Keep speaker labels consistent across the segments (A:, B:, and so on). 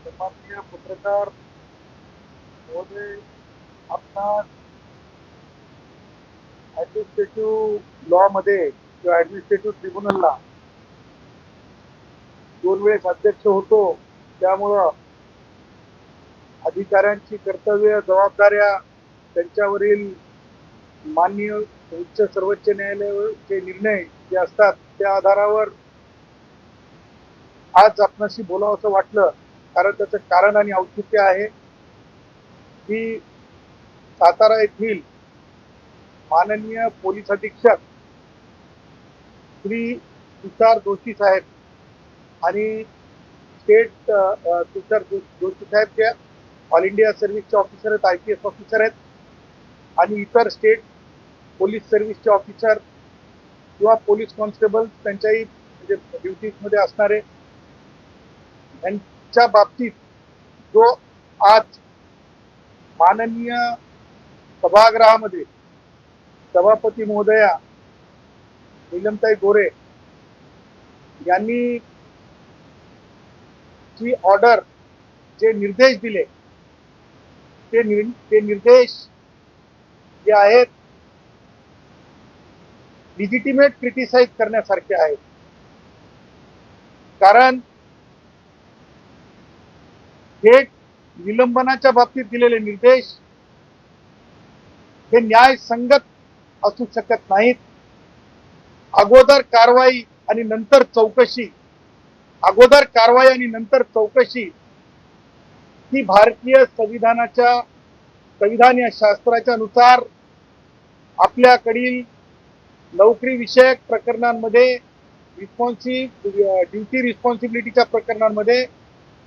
A: सन्माननीय पत्रकार महोदय, आपणास ऍडमिनिस्ट्रेटिव्ह लॉ मध्ये किंवा ऍडमिनिस्ट्रेटिव्ह ट्रिब्युनलला 2 वेळेस अध्यक्ष होतो, त्यामुळं अधिकाऱ्यांची कर्तव्य जबाबदाऱ्या त्यांच्यावरील माननीय सर्वोच्च न्यायालयाचे निर्णय जे असतात त्या आधारावर आज आपणाशी बोलावं असं वाटलं. कारण त्याचं कारण आणि औचित्य आहे की सातारा येथील माननीय पोलीस अधीक्षक श्री तुषार जोशी साहेब आणि स्टेट तुषार जोशी साहेब जे ऑल इंडिया सर्व्हिसचे ऑफिसर आहेत, IPS ऑफिसर आहेत आणि इतर स्टेट पोलीस सर्व्हिसचे ऑफिसर किंवा पोलीस कॉन्स्टेबल त्यांच्याही म्हणजे ड्युटीजमध्ये असणारे यांच्या बाबतीत जो आज माननीय सभागृहामध्ये सभापती महोदया नीलमताई गोरे यांनी जी ऑर्डर जे निर्देश दिले ते निर्देश जे आहेत लिजिटिमेट क्रिटिसाइज करण्यासारखे आहेत. कारण थेट निलंबनाच्या बाबतीत दिलेले निर्देश हे न्यायसंगत असू शकत नाहीत. अगोदर कारवाई आणि नंतर चौकशी, अगोदर कारवाई आणि नंतर चौकशी ही भारतीय संविधान या शास्त्राच्या नुसार आपल्याकडील नोकरी विषयक प्रकरणांमध्ये ड्युटी रिस्पॉन्सिबिलिटीच्या प्रकरणांमध्ये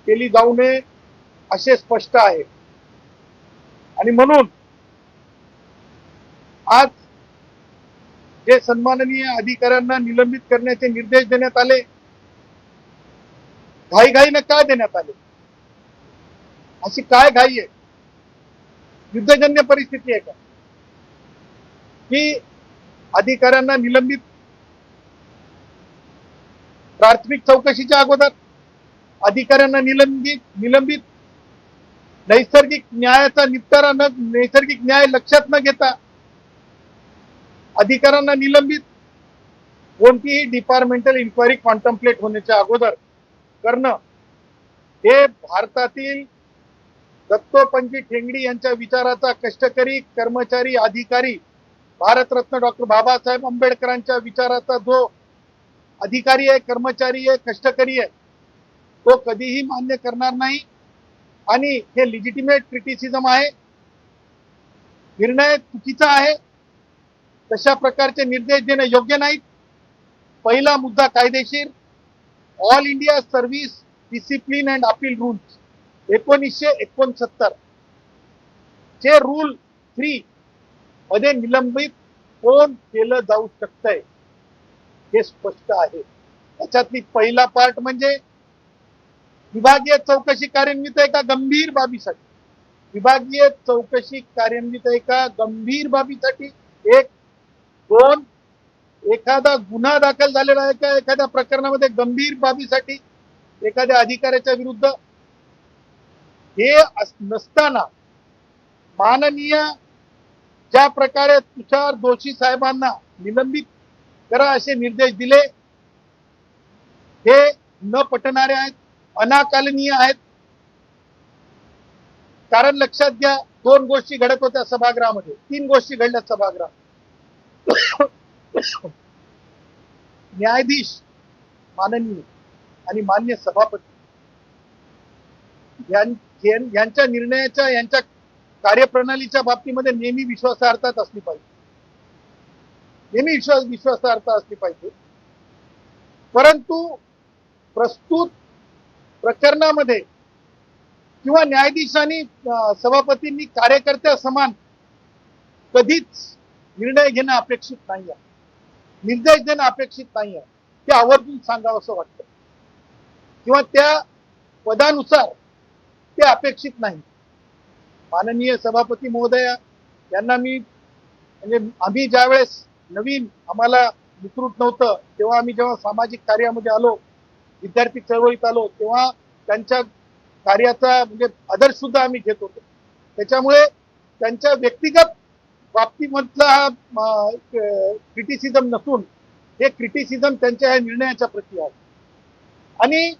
A: केली जाऊ नये असे स्पष्ट आहे. आणि म्हणून आज जे सन्माननीय अधिकाऱ्यांना निलंबित करण्याचे निर्देश देण्यात आले, घाईघाईने काय देण्यात आले? अशी काय घाई आहे? युद्धजन्य परिस्थिती आहे का की अधिकाऱ्यांना निलंबित प्राथमिक चौकशीच्या अगोदर अधिकाऱ्यांना निलंबित नैसर्गिक न्यायाचा निपटारा नैसर्गिक न्याय लक्षात न घेता अधिकाऱ्यांना निलंबित कोणतीही डिपार्टमेंटल इन्क्वायरी कॉन्टम्प्लेट होण्याच्या अगोदर करणं हे भारतातील दत्तोपंत ठेंगडी यांच्या विचाराचा कष्टकरी कर्मचारी अधिकारी भारतरत्न डॉक्टर बाबासाहेब आंबेडकरांच्या विचाराचा जो अधिकारी आहे, कर्मचारी आहे, कष्टकरी आहे, तो कधीही मान्य करणार नाही. आणि हे लिजिटिमेट क्रिटिसिझम आहे, निर्णय चुकीचा आहे, तशा प्रकारचे निर्देश देणं योग्य नाहीत. पहिला मुद्दा कायदेशीर all India service discipline and appeal rules 1969 चे रूल 3 मध्ये निलंबित कोण केलं जाऊ शकतंय हे स्पष्ट आहे. त्याच्यातली पहिला पार्ट म्हणजे विभागीय चौकशी कार्यान्वित आहे का गंभीर बाबीसाठी, विभागीय चौकशी कार्यान्वित आहे का गंभीर बाबीसाठी, 1. 2. एखादा गुन्हा दाखल झालेला आहे का एखाद्या प्रकरणामध्ये गंभीर बाबीसाठी एखाद्या अधिकाऱ्याच्या विरुद्ध. हे नसताना माननीय ज्या प्रकारे तुषार जोशी साहेबांना निलंबित करा असे निर्देश दिले हे न पटणारे आहेत, अनाकलनीय आहेत. कारण लक्षात घ्या, 2 गोष्टी घडत होत्या सभागृहामध्ये, 3 गोष्टी घडल्या सभागृहात. न्यायाधीश माननीय आणि मान्य सभापती यांच्या निर्णयाच्या यांच्या कार्यप्रणालीच्या बाबतीमध्ये नेहमी विश्वासार्हता असली पाहिजे, नेहमी विश्वासार्हता असली पाहिजे. परंतु प्रस्तुत प्रकरणामध्ये किंवा न्यायाधीशांनी सभापतींनी कार्यकर्त्या समान कधीच निर्णय घेणं अपेक्षित नाही आहे, निर्देश देणं अपेक्षित नाही आहे. ते आवर्जून सांगावं असं वाटतं किंवा त्या पदानुसार ते अपेक्षित नाही. माननीय सभापती महोदया यांना मी म्हणजे आम्ही ज्यावेळेस नवीन आम्हाला विस्तृत नव्हतं तेव्हा आम्ही जेव्हा सामाजिक कार्यामध्ये आलो, विद्यार्थी चळवळीत आलो, तेव्हा त्यांच्या कार्याचा म्हणजे आदर्श सुद्धा आम्ही घेत होतो. त्याच्यामुळे त्यांच्या व्यक्तिगत बाबतीमधला हा क्रिटिसिझम नसून हे क्रिटिसिझम त्यांच्या या निर्णयाच्या प्रती आहे. आणि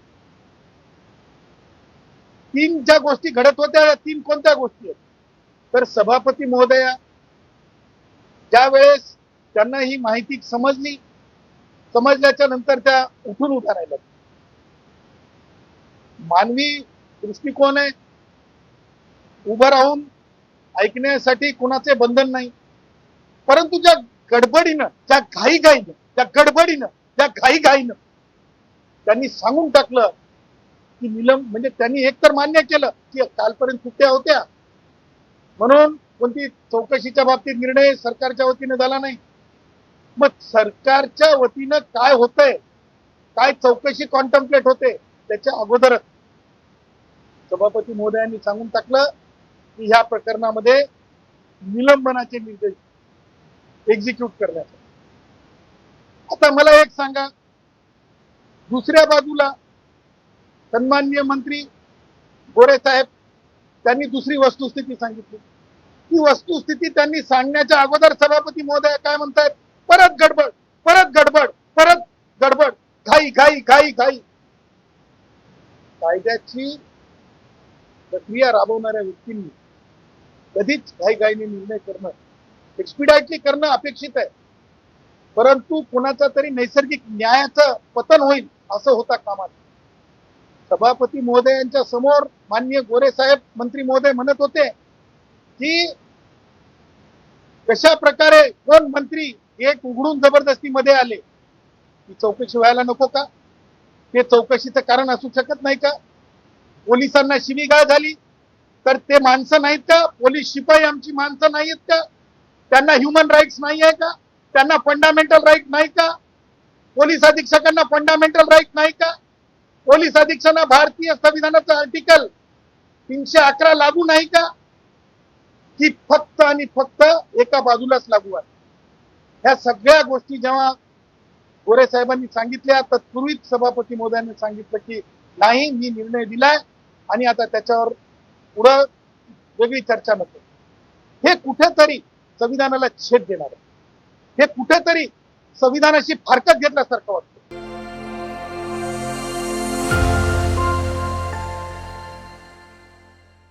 A: तीन ज्या गोष्टी घडत होत्या, तीन कोणत्या गोष्टी आहेत तर सभापती महोदया ज्या वेळेस त्यांना ही माहिती समजल्याच्या नंतर त्या उठून उभ्या राहिल्या. मानवी दृष्टिकोन आहे, उभं राहून ऐकण्यासाठी कुणाचे बंधन नाही, परंतु ज्या गडबडीनं ज्या घाईघाईनं त्यांनी सांगून टाकलं की म्हणजे त्यांनी एकतर मान्य केलं की कालपर्यंत सुट्ट्या होत्या म्हणून कोणती चौकशीच्या बाबतीत निर्णय सरकारच्या वतीने झाला नाही. मग सरकारच्या वतीनं काय होतंय, काय चौकशी कॉन्टम्प्लेट होते त्याच्या अगोदरच सभापती महोदयांनी सांगून टाकलं की ह्या प्रकरणामध्ये निलंबनाचे निर्देश एक्झिक्यूट करण्याचे. आता मला एक सांगा, दुसऱ्या बाजूला सन्माननीय मंत्री गोरे साहेब त्यांनी दुसरी वस्तुस्थिती सांगितली. ती वस्तुस्थिती त्यांनी सांगण्याच्या अगोदर सभापती महोदय काय म्हणतात, परत गडबड, घाई. कायद्याची प्रक्रिया राबवणाऱ्या व्यक्तींनी कधीच घाईघाईने निर्णय करणं, एक्सपिडाइटली करणं अपेक्षित आहे, परंतु कुणाचा तरी नैसर्गिक न्यायाचं पतन होईल असं होता कामा नये. सभापती महोदयांच्या समोर माननीय गोरे साहेब मंत्री महोदय म्हणत होते की कशा प्रकारे कोण मंत्री एक उघडून जबरदस्ती मध्ये आले, ती चौकशी व्हायला नको का? ते चौकशीचं कारण असू शकत नाही का? पोलिसांना शिवीगाळ झाली तर ते माणसं नाहीत का? पोलीस शिपाई आमची माणसं नाहीत का? त्यांना ह्युमन राईट्स नाही आहे का? त्यांना फंडामेंटल राईट नाही का? पोलीस अधीक्षकांना फंडामेंटल राईट नाही का? पोलीस अधीक्षकांना भारतीय संविधानाचं आर्टिकल 311 लागू नाही का? की फक्त आणि फक्त एका बाजूलाच लागू आहे? ह्या सगळ्या गोष्टी जेव्हा गोरे साहेबांनी सांगितल्या तत्पूर्वीच सभापती महोदयांनी सांगितलं की नाही, मी निर्णय दिलाय आणि आता त्याच्यावर पुढं वेगळी चर्चा नको. हे कुठेतरी संविधानाला छेद देणार आहे, हे कुठेतरी संविधानाशी फारकत घेतल्यासारखं वाटतं.